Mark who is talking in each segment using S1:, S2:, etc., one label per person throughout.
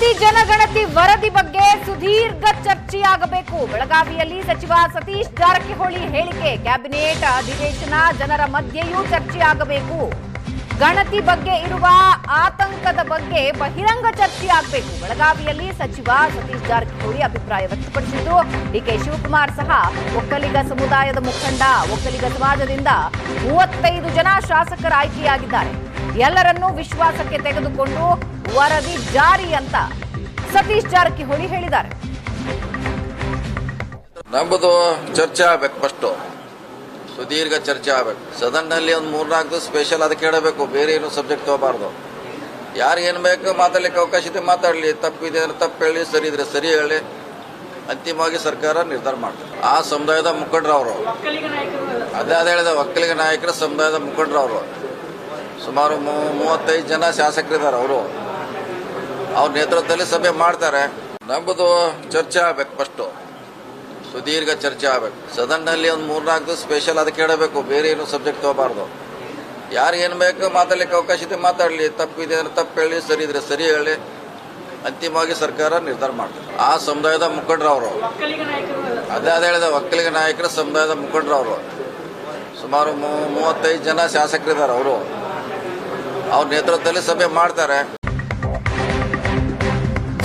S1: ಜಾತಿ ಜನಗಣತಿ ವರದಿ ಬಗ್ಗೆ ಸುದೀರ್ಘ ಚರ್ಚೆಯಾಗಬೇಕು. ಬೆಳಗಾವಿಯಲ್ಲಿ ಸಚಿವ ಸತೀಶ್ ಜಾರಕಿಹೊಳಿ ಹೇಳಿಕೆ, ಕ್ಯಾಬಿನೆಟ್ ಅಧಿವೇಶನ, ಜನರ ಮಧ್ಯೆಯೂ ಚರ್ಚೆಯಾಗಬೇಕು. ಗಣತಿ ಬಗ್ಗೆ ಇರುವ ಆತಂಕದ ಬಗ್ಗೆ ಬಹಿರಂಗ ಚರ್ಚೆಯಾಗಬೇಕು. ಬೆಳಗಾವಿಯಲ್ಲಿ ಸಚಿವ ಸತೀಶ್ ಜಾರಕಿಹೊಳಿ ಅಭಿಪ್ರಾಯ ವ್ಯಕ್ತಪಡಿಸಿದ್ದು, ಡಿಕೆ ಶಿವಕುಮಾರ್ ಸಹ ಒಕ್ಕಲಿಗ ಸಮುದಾಯದ ಮುಖಂಡ. ಒಕ್ಕಲಿಗ ಸಮಾಜದಿಂದ 35 ಜನ ಶಾಸಕರ ಆಯ್ಕೆಯಾಗಿದ್ದಾರೆ. ಎಲ್ಲರನ್ನೂ ವಿಶ್ವಾಸಕ್ಕೆ ತೆಗೆದುಕೊಂಡು ವರದಿ ಜಾರಿ ಅಂತ ಸತೀಶ್ ಜಾರಕಿಹೊಳಿ ಹೇಳಿದ್ದಾರೆ.
S2: ನಮ್ಮದು ಚರ್ಚೆ ಆಗ್ಬೇಕು, ಫಸ್ಟ್ ಸುದೀರ್ಘ ಚರ್ಚೆ ಆಗ್ಬೇಕು. ಸದನ್ನಲ್ಲಿ ಒಂದು 3-4 ದಿವಸ ಸ್ಪೆಷಲ್ ಅದಕ್ಕೆ ಹೇಳಬೇಕು, ಬೇರೆ ಏನು ಸಬ್ಜೆಕ್ಟ್ ತಗೋಬಾರ್ದು. ಯಾರು ಏನು ಬೇಕು ಮಾತಾಡ್ಲಿಕ್ಕೆ ಅವಕಾಶ ಇದೆ ಮಾತಾಡಲಿ, ತಪ್ಪಿದೆ ಅಂದ್ರೆ ತಪ್ಪು ಹೇಳಿ, ಸರಿ ಇದ್ರೆ ಸರಿ ಹೇಳಿ. ಅಂತಿಮವಾಗಿ ಸರ್ಕಾರ ನಿರ್ಧಾರ ಮಾಡ್ತಾರೆ. ಆ ಸಮುದಾಯದ ಮುಖಂಡರು ಅವರು, ಅದೇ ಹೇಳಿದ ಒಕ್ಕಲಿಗ ನಾಯಕರ ಸಮುದಾಯದ ಮುಖಂಡರು ಅವರು. ಸುಮಾರು 35 ಜನ ಶಾಸಕರಿದ್ದಾರೆ. ಅವರು ಅವ್ರ ನೇತೃತ್ವದಲ್ಲಿ ಸಭೆ ಮಾಡ್ತಾರೆ. ನಮ್ಮದು ಚರ್ಚೆ ಆಗ್ಬೇಕು, ಫಸ್ಟ್ ಸುದೀರ್ಘ ಚರ್ಚೆ ಆಗ್ಬೇಕು. ಸದನ್ನಲ್ಲಿ ಒಂದು 3-4 ದಿವಸ ಸ್ಪೆಷಲ್ ಅದಕ್ಕೆ ಹೇಳಬೇಕು, ಬೇರೆ ಏನು ಸಬ್ಜೆಕ್ಟ್ ತಗೋಬಾರ್ದು. ಯಾರು ಏನು ಬೇಕು ಮಾತಾಡ್ಲಿಕ್ಕೆ ಅವಕಾಶ ಇದೆ ಮಾತಾಡಲಿ, ತಪ್ಪಿದೆ ಅಂದ್ರೆ ತಪ್ಪು ಹೇಳಿ, ಸರಿ ಇದ್ರೆ ಸರಿ ಹೇಳಿ. ಅಂತಿಮವಾಗಿ ಸರ್ಕಾರ ನಿರ್ಧಾರ ಮಾಡ್ತಾರೆ. ಆ ಸಮುದಾಯದ ಮುಖಂಡರು ಅವರು, ಅದೇ ಹೇಳಿದ ಒಕ್ಕಲಿಗ ನಾಯಕರ ಸಮುದಾಯದ ಮುಖಂಡರು ಅವರು. ಸುಮಾರು 35 ಜನ ಶಾಸಕರಿದ್ದಾರೆ. ಅವರು ಅವ್ರ ನೇತೃತ್ವದಲ್ಲಿ ಸಭೆ ಮಾಡ್ತಾರೆ.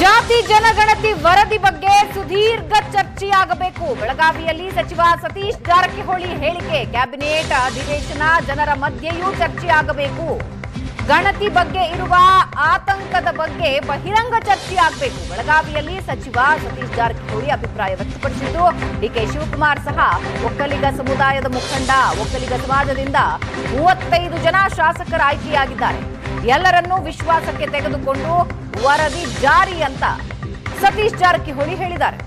S1: ಜಾತಿ ಜನಗಣತಿ ವರದಿ ಬಗ್ಗೆ ಸುದೀರ್ಘ ಚರ್ಚೆಯಾಗಬೇಕು. ಬೆಳಗಾವಿಯಲ್ಲಿ ಸಚಿವ ಸತೀಶ್ ಜಾರಕಿಹೊಳಿ ಹೇಳಿಕೆ, ಕ್ಯಾಬಿನೆಟ್ ಅಧಿವೇಶನ, ಜನರ ಮಧ್ಯೆಯೂ ಚರ್ಚೆಯಾಗಬೇಕು. ಗಣತಿ ಬಗ್ಗೆ ಇರುವ ಆತಂಕದ ಬಗ್ಗೆ ಬಹಿರಂಗ ಚರ್ಚೆಯಾಗಬೇಕು. ಬೆಳಗಾವಿಯಲ್ಲಿ ಸಚಿವ ಸತೀಶ್ ಜಾರಕಿಹೊಳಿ ಅಭಿಪ್ರಾಯ ವ್ಯಕ್ತಪಡಿಸಿದ್ದು, ಡಿಕೆ ಶಿವಕುಮಾರ್ ಸಹ ಒಕ್ಕಲಿಗ ಸಮುದಾಯದ ಮುಖಂಡ. ಒಕ್ಕಲಿಗ ಸಮಾಜದಿಂದ 35 ಜನ ಶಾಸಕರ ಆಯ್ಕೆಯಾಗಿದ್ದಾರೆ. ಎಲ್ಲರನ್ನೂ ವಿಶ್ವಾಸಕ್ಕೆ ತೆಗೆದುಕೊಂಡು ವರದಿ ಜಾರಿ ಅಂತ ಸತೀಶ್ ಜಾರಕಿಹೊಳಿ ಹೇಳಿದ್ದಾರೆ.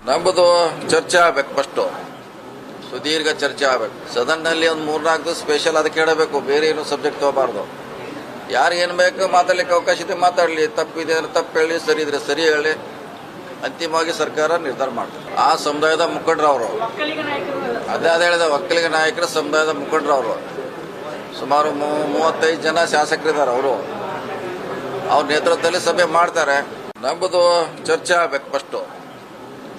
S2: ನಮ್ಮದು ಚರ್ಚೆ ಆಗ್ಬೇಕು, ಫಸ್ಟ್ ಸುದೀರ್ಘ ಚರ್ಚೆ ಆಗ್ಬೇಕು. ಸದನ್ನಲ್ಲಿ ಒಂದು 3-4 ದಿವಸ ಸ್ಪೆಷಲ್ ಅದಕ್ಕೆ ಹೇಳಬೇಕು, ಬೇರೆ ಏನು ಸಬ್ಜೆಕ್ಟ್ ತಗೋಬಾರ್ದು. ಯಾರು ಏನು ಬೇಕು ಮಾತಾಡ್ಲಿಕ್ಕೆ ಅವಕಾಶ ಇದೆ ಮಾತಾಡಲಿ, ತಪ್ಪಿದೆ ಅಂದ್ರೆ ತಪ್ಪು ಹೇಳಿ, ಸರಿ ಇದ್ರೆ ಸರಿ ಹೇಳಿ. ಅಂತಿಮವಾಗಿ ಸರ್ಕಾರ ನಿರ್ಧಾರ ಮಾಡ್ತಾರೆ. ಆ ಸಮುದಾಯದ ಮುಖಂಡರು ಅವರು, ಅದೇ ಹೇಳಿದ ಒಕ್ಕಲಿಗ ನಾಯಕರ ಸಮುದಾಯದ ಮುಖಂಡರು ಅವರು. ಸುಮಾರು 35 ಜನ ಶಾಸಕರಿದ್ದಾರೆ. ಅವರು ಅವ್ರ ನೇತೃತ್ವದಲ್ಲಿ ಸಭೆ ಮಾಡ್ತಾರೆ. ನಮ್ಮದು ಚರ್ಚೆ ಆಗ್ಬೇಕು, ಫಸ್ಟ್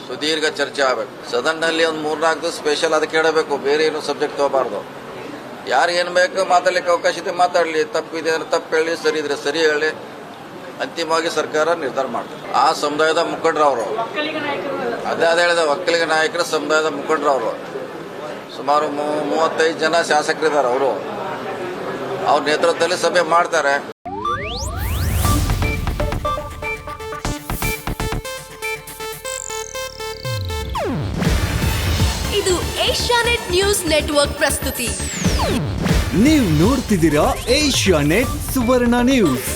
S2: ಸುದೀರ್ಘ ಚರ್ಚೆ ಆಗ್ಬೇಕು. ಸದನ್ನಲ್ಲಿ ಒಂದು 3-4 ದಿವಸ ಸ್ಪೆಷಲ್ ಅದಕ್ಕೆ ಹೇಳಬೇಕು, ಬೇರೆ ಏನು ಸಬ್ಜೆಕ್ಟ್ ತಗೋಬಾರ್ದು. ಯಾರು ಏನು ಬೇಕು ಮಾತಾಡ್ಲಿಕ್ಕೆ ಅವಕಾಶ ಇದೆ ಮಾತಾಡಲಿ, ತಪ್ಪಿದೆ ಅಂದ್ರೆ ತಪ್ಪು ಹೇಳಿ, ಸರಿ ಇದ್ರೆ ಸರಿ ಹೇಳಿ. ಅಂತಿಮವಾಗಿ ಸರ್ಕಾರ ನಿರ್ಧಾರ ಮಾಡ್ತಾರೆ. ಆ ಸಮುದಾಯದ ಮುಖಂಡರು ಅವರು, ಅದೇ ಹೇಳಿದ ಒಕ್ಕಲಿಗ ನಾಯಕರ ಸಮುದಾಯದ ಮುಖಂಡರು ಅವರು. ಸುಮಾರು 35 ಜನ ಶಾಸಕರಿದ್ದಾರೆ. ಅವರು ಅವ್ರ ನೇತೃತ್ವದಲ್ಲಿ ಸಭೆ ಮಾಡ್ತಾರೆ.
S3: ಇದು ಏಷ್ಯಾನೆಟ್ ನ್ಯೂಸ್ ನೆಟ್ವರ್ಕ್ ಪ್ರಸ್ತುತಿ.
S4: ನೀವು ನೋಡ್ತಿದ್ದೀರಾ ಏಷ್ಯಾನೆಟ್ ಸುವರ್ಣ ನ್ಯೂಸ್.